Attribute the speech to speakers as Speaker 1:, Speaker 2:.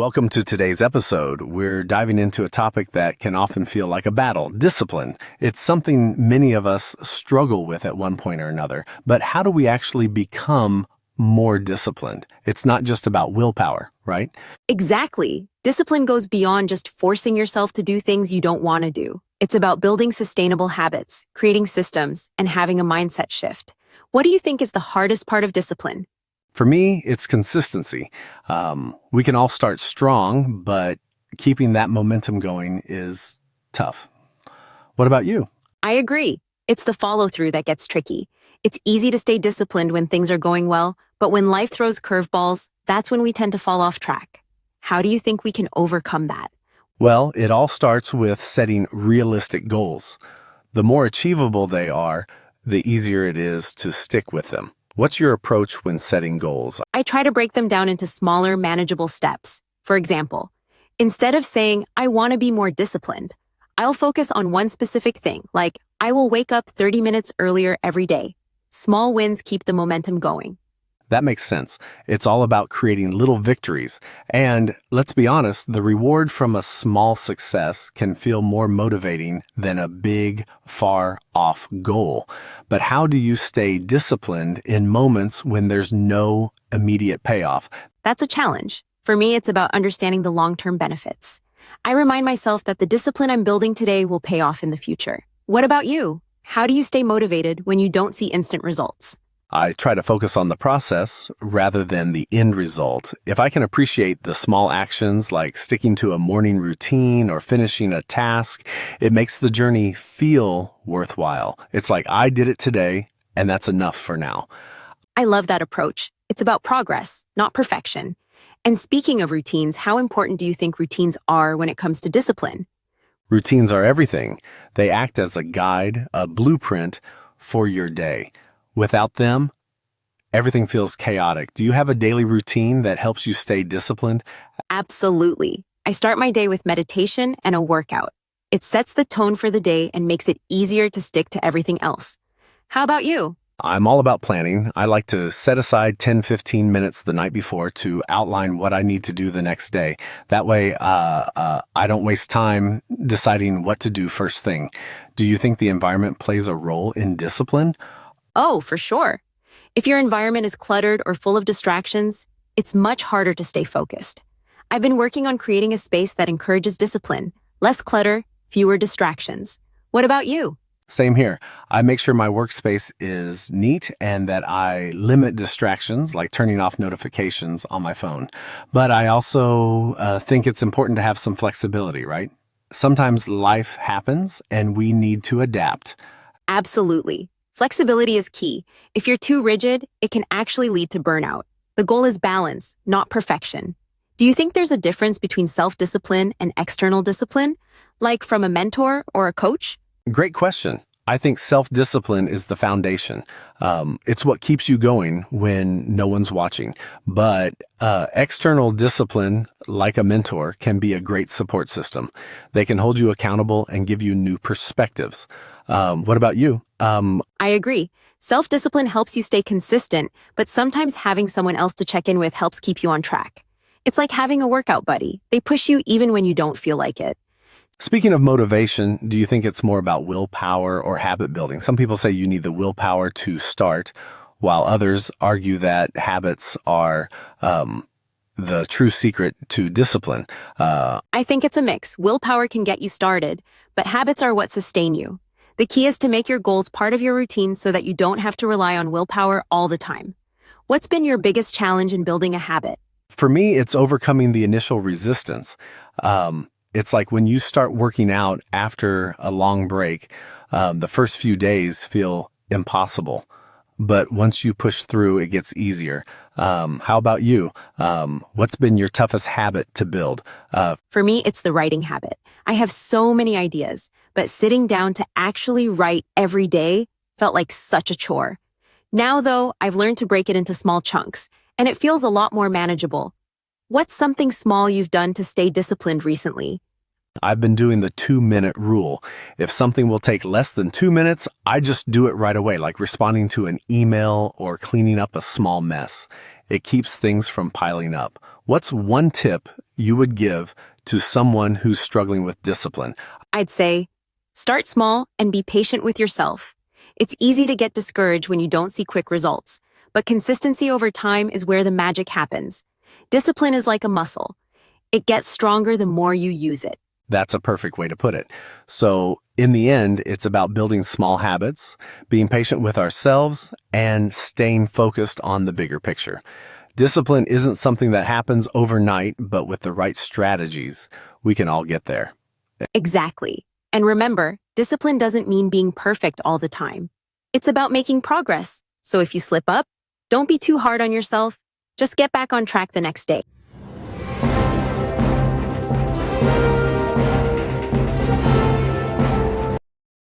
Speaker 1: Welcome to today's episode. We're diving into a topic that can often feel like a battle, discipline. It's something many of us struggle with at one point or another. But how do we actually become more disciplined? It's not just about willpower, right?
Speaker 2: Exactly. Discipline goes beyond just forcing yourself to do things you don't want to do. It's about building sustainable habits, creating systems, and having a mindset shift. What do you think is the hardest part of discipline?
Speaker 1: For me, it's consistency. We can all start strong, but keeping that momentum going is tough. What about you?
Speaker 2: I agree. It's the follow-through that gets tricky. It's easy to stay disciplined when things are going well, but when life throws curveballs, that's when we tend to fall off track. How do you think we can overcome that?
Speaker 1: Well, it all starts with setting realistic goals. The more achievable they are, the easier it is to stick with them. What's your approach when setting goals?
Speaker 2: I try to break them down into smaller, manageable steps. For example, instead of saying, I want to be more disciplined, I'll focus on one specific thing, like I will wake up 30 minutes earlier every day. Small wins keep the momentum going.
Speaker 1: That makes sense. It's all about creating little victories. And let's be honest, the reward from a small success can feel more motivating than a big, far-off goal. But how do you stay disciplined in moments when there's no immediate payoff?
Speaker 2: That's a challenge. For me, it's about understanding the long-term benefits. I remind myself that the discipline I'm building today will pay off in the future. What about you? How do you stay motivated when you don't see instant results?
Speaker 1: I try to focus on the process rather than the end result. If I can appreciate the small actions like sticking to a morning routine or finishing a task, it makes the journey feel worthwhile. It's like I did it today, and that's enough for now.
Speaker 2: I love that approach. It's about progress, not perfection. And speaking of routines, how important do you think routines are when it comes to discipline?
Speaker 1: Routines are everything. They act as a guide, a blueprint for your day. Without them, everything feels chaotic. Do you have a daily routine that helps you stay disciplined?
Speaker 2: Absolutely. I start my day with meditation and a workout. It sets the tone for the day and makes it easier to stick to everything else. How about you?
Speaker 1: I'm all about planning. I like to set aside 10-15 minutes the night before to outline what I need to do the next day. That way, I don't waste time deciding what to do first thing. Do you think the environment plays a role in discipline?
Speaker 2: Oh, for sure. If your environment is cluttered or full of distractions, it's much harder to stay focused. I've been working on creating a space that encourages discipline, less clutter, fewer distractions. What about you?
Speaker 1: Same here. I make sure my workspace is neat and that I limit distractions like turning off notifications on my phone. But I also think it's important to have some flexibility, right? Sometimes life happens and we need to adapt.
Speaker 2: Absolutely. Flexibility is key. If you're too rigid, it can actually lead to burnout. The goal is balance, not perfection. Do you think there's a difference between self-discipline and external discipline, like from a mentor or a coach?
Speaker 1: Great question. I think self-discipline is the foundation. It's what keeps you going when no one's watching. But external discipline, like a mentor, can be a great support system. They can hold you accountable and give you new perspectives. What about you?
Speaker 2: I agree. Self-discipline helps you stay consistent, but sometimes having someone else to check in with helps keep you on track. It's like having a workout buddy. They push you even when you don't feel like it.
Speaker 1: Speaking of motivation, do you think it's more about willpower or habit building? Some people say you need the willpower to start, while others argue that habits are the true secret to discipline.
Speaker 2: I think it's a mix. Willpower can get you started, but habits are what sustain you. The key is to make your goals part of your routine so that you don't have to rely on willpower all the time. What's been your biggest challenge in building a habit?
Speaker 1: For me, it's overcoming the initial resistance. It's like when you start working out after a long break, the first few days feel impossible. But once you push through, it gets easier. How about you? What's been your toughest habit to build?
Speaker 2: For me, it's the writing habit. I have so many ideas, but sitting down to actually write every day felt like such a chore. Now, though, I've learned to break it into small chunks, and it feels a lot more manageable. What's something small you've done to stay disciplined recently?
Speaker 1: I've been doing the 2-minute rule. If something will take less than 2 minutes, I just do it right away, like responding to an email or cleaning up a small mess. It keeps things from piling up. What's one tip you would give to someone who's struggling with discipline?
Speaker 2: I'd say start small and be patient with yourself. It's easy to get discouraged when you don't see quick results, but consistency over time is where the magic happens. Discipline is like a muscle. It gets stronger the more you use it.
Speaker 1: That's a perfect way to put it. So, in the end, it's about building small habits, being patient with ourselves, and staying focused on the bigger picture. Discipline isn't something that happens overnight, but with the right strategies, we can all get there.
Speaker 2: Exactly. And remember, discipline doesn't mean being perfect all the time. It's about making progress. So if you slip up, don't be too hard on yourself. Just get back on track the next day.